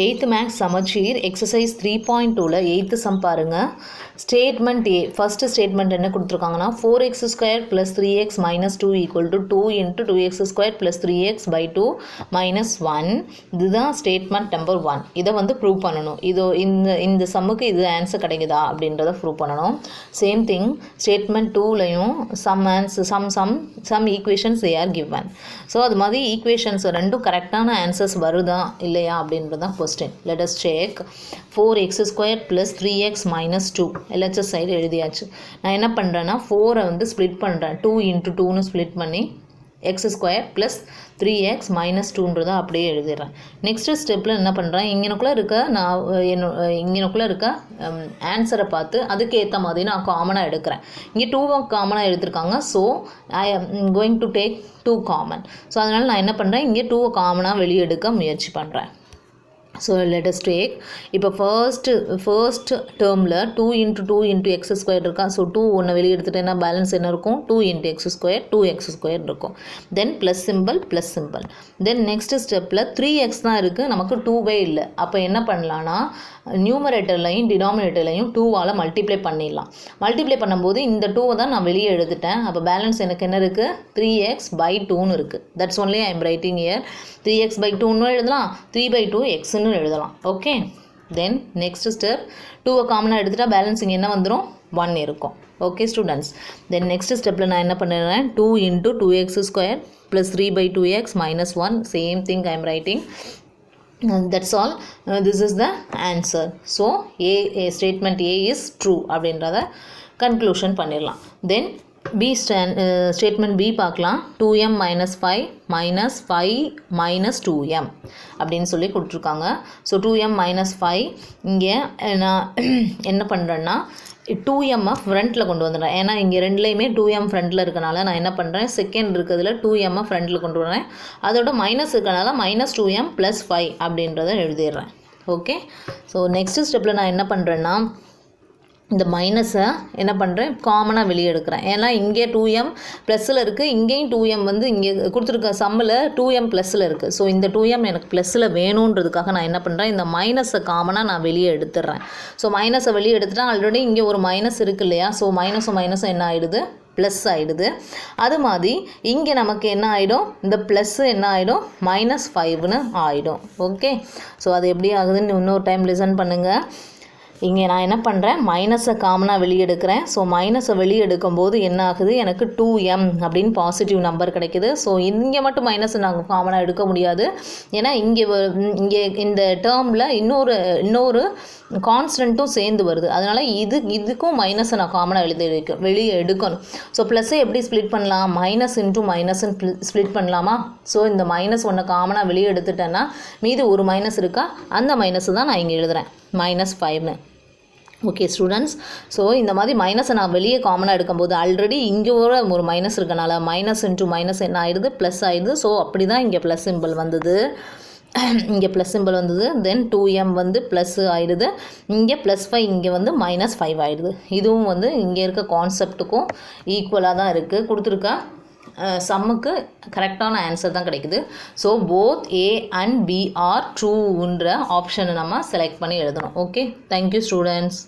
8th maths சமச்சீர் exercise 3.2ல 8th some பாருங்க. Statement ஏ first statement என்ன கொடுத்துருக்காங்கன்னா 4x² + 3x - 2 = 2 × 2x² + 3x / 2 - 1. இதுதான் ஸ்டேட்மெண்ட் நம்பர் 1. இதை வந்து ப்ரூவ் பண்ணணும். இதோ இந்த சம்முக்கு இது ஆன்சர் கிடைக்குதா அப்படின்றத ப்ரூவ் பண்ணணும். சேம் திங் ஸ்டேட்மெண்ட் 2லையும் some equations they are given. So அது மாதிரி ஈக்குவேஷன்ஸ் ரெண்டும் கரெக்டான ஆன்சர்ஸ் வருதா இல்லையா அப்படின்றதான் question. Let us check. 4x² + 3x - 2 LHS side எழுதியாச்சு. நான் என்ன பண்ணுறேன்னா 4 வந்து ஸ்ப்ளிட் பண்ணுறேன். 2 × 2ன்னு ஸ்ப்ளிட் பண்ணி x² + 3x - 2ன்றதை அப்படியே எழுதிடுறேன். நெக்ஸ்ட்டு ஸ்டெப்பில் என்ன பண்ணுறேன், இங்கனுக்குள்ளே இருக்க ஆன்சரை பார்த்து அதுக்கேற்ற மாதிரி நான் காமனாக எடுக்கிறேன். இங்கே 2 காமனாக எடுத்திருக்காங்க. So I am going to take 2 common. So அதனால் நான் என்ன பண்ணுறேன், இங்கே 2 காமனாக வெளியே எடுக்க முயற்சி பண்ணுறேன். ஸோ let us take இப்போ ஃபர்ஸ்ட் டேர்மில் 2 × 2 × x² இருக்கா. ஸோ 2 ஒன்று வெளியே எடுத்துகிட்டேன்னா பேலன்ஸ் என்ன இருக்கும், 2 × x², 2x² இருக்கும். தென் ப்ளஸ் சிம்பிள். தென் நெக்ஸ்ட் ஸ்டெப்பில் 3x தான் இருக்குது, நமக்கு 2 இல்லை. அப்போ என்ன பண்ணலான்னா நியூமரேட்டர்லையும் டினாமினேட்டர்லையும் 2வால் மல்டிப்ளை பண்ணிடலாம். மல்டிப்ளை பண்ணும்போது இந்த 2வை தான் நான் வெளியே எடுத்துட்டேன். அப்போ பேலன்ஸ் எனக்கு என்ன இருக்குது, 3x/2ன்னு இருக்குது. That's only I am writing here. 3x/2ன்னு எழுதலாம், 3/2xன்னு எழுதலாம். ஓகே. தென் நெக்ஸ்ட் ஸ்டெப் 2வை காமனாக எடுத்துட்டா பேலன்ஸ் இங்கே என்ன வந்துடும், 1 இருக்கும். Okay students. தென் நெக்ஸ்ட் ஸ்டெப்பில் நான் என்ன பண்ணுறேன், 2 × 2x² + 3/2x - 1. Same thing I am writing. That's all. This is the answer. So statement A is true அப்படின்றத கன்க்ளூஷன் பண்ணிடலாம். தென் ஸ்டேட்மெண்ட் பி பார்க்கலாம். 2m - 5 - 5 - 2m அப்படின்னு சொல்லி கொடுத்துருக்காங்க. ஸோ 2m - 5 இங்கே நான் என்ன பண்ணுறேன்னா 2m ஃப்ரண்ட்டில் கொண்டு வந்துடுறேன். ஏன்னா இங்கே ரெண்டுலேயுமே 2m ஃப்ரண்ட்டில் இருக்கனால நான் என்ன பண்ணுறேன், செகண்ட் இருக்கிறதுல 2m ஃப்ரண்ட்டில் கொண்டு வரேன். அதோட மைனஸ் இருக்கனால -2m + 5 அப்படின்றத எழுதிடுறேன். ஓகே. ஸோ நெக்ஸ்ட் ஸ்டெப்பில் நான் என்ன பண்ணுறேன்னா இந்த மைனஸை என்ன பண்ணுறேன், காமனாக வெளியே எடுக்கிறேன். ஏன்னா இங்கே 2m ப்ளஸில் இருக்குது, இங்கேயும் 2m வந்து இங்கே கொடுத்துருக்க சம்மில் 2m ப்ளஸில் இருக்குது. ஸோ இந்த 2m எனக்கு ப்ளஸில் வேணுன்றதுக்காக நான் என்ன பண்ணுறேன், இந்த மைனஸை காமனாக நான் வெளியே எடுத்துடுறேன். ஸோ மைனஸை வெளியே எடுத்துட்டா ஆல்ரெடி இங்கே ஒரு மைனஸ் இருக்குது இல்லையா. ஸோ மைனஸும் என்ன ஆகிடுது, ப்ளஸ் ஆகிடுது. அது மாதிரி இங்கே நமக்கு என்ன ஆகிடும், இந்த ப்ளஸ்ஸு என்ன ஆகிடும், -5ன்னு ஆகிடும். ஓகே. ஸோ அது எப்படி ஆகுதுன்னு இன்னொரு டைம் லிசன் பண்ணுங்கள். இங்கே நான் என்ன பண்ணுறேன், மைனஸை காமனாக வெளியே எடுக்கிறேன். ஸோ மைனஸை வெளியே எடுக்கும்போது என்ன ஆகுது, எனக்கு 2m அப்படின்னு பாசிட்டிவ் நம்பர் கிடைக்கிது. ஸோ இங்கே மட்டும் மைனஸை நாங்கள் காமனாக எடுக்க முடியாது. ஏன்னா இங்கே இந்த டேர்மில் இன்னொரு கான்ஸ்டன்ட்டும் சேர்ந்து வருது. அதனால் இதுக்கும் மைனஸை நான் காமனாக வெளியே எடுக்கணும். ஸோ ப்ளஸ்ஸை எப்படி ஸ்ப்ளிட் பண்ணலாம், -× -ன்னு ஸ்ப்ளிட் பண்ணலாமா. ஸோ இந்த -1 காமனாக வெளியே எடுத்துட்டேன்னா மீது ஒரு மைனஸ் இருக்கா, அந்த மைனஸை தான் நான் இங்கே எழுதுகிறேன், -5ன்னு. Okay students. ஸோ இந்த மாதிரி மைனஸை நான் வெளியே காமனாக எடுக்கும்போது ஆல்ரெடி இங்கே ஒரு மைனஸ் இருக்கனால -× என்ன ஆயிடுது, ப்ளஸ் ஆயிடுது. ஸோ அப்படி தான் இங்கே ப்ளஸ் சிம்பிள் வந்தது. தென் 2m வந்து ப்ளஸ் ஆயிடுது. இங்கே +5, இங்கே வந்து -5 ஆயிடுது. இதுவும் வந்து இங்கே இருக்க கான்செப்டுக்கும் ஈக்குவலாக தான் இருக்குது. கொடுத்துருக்க சம்முக்கு கரெக்டான ஆன்சர் தான் கிடைக்குது. So both A and B are ட்ரூன்ற ஆப்ஷனை நம்ம செலக்ட் பண்ணி எழுதணும். ஓகே. Thank you students.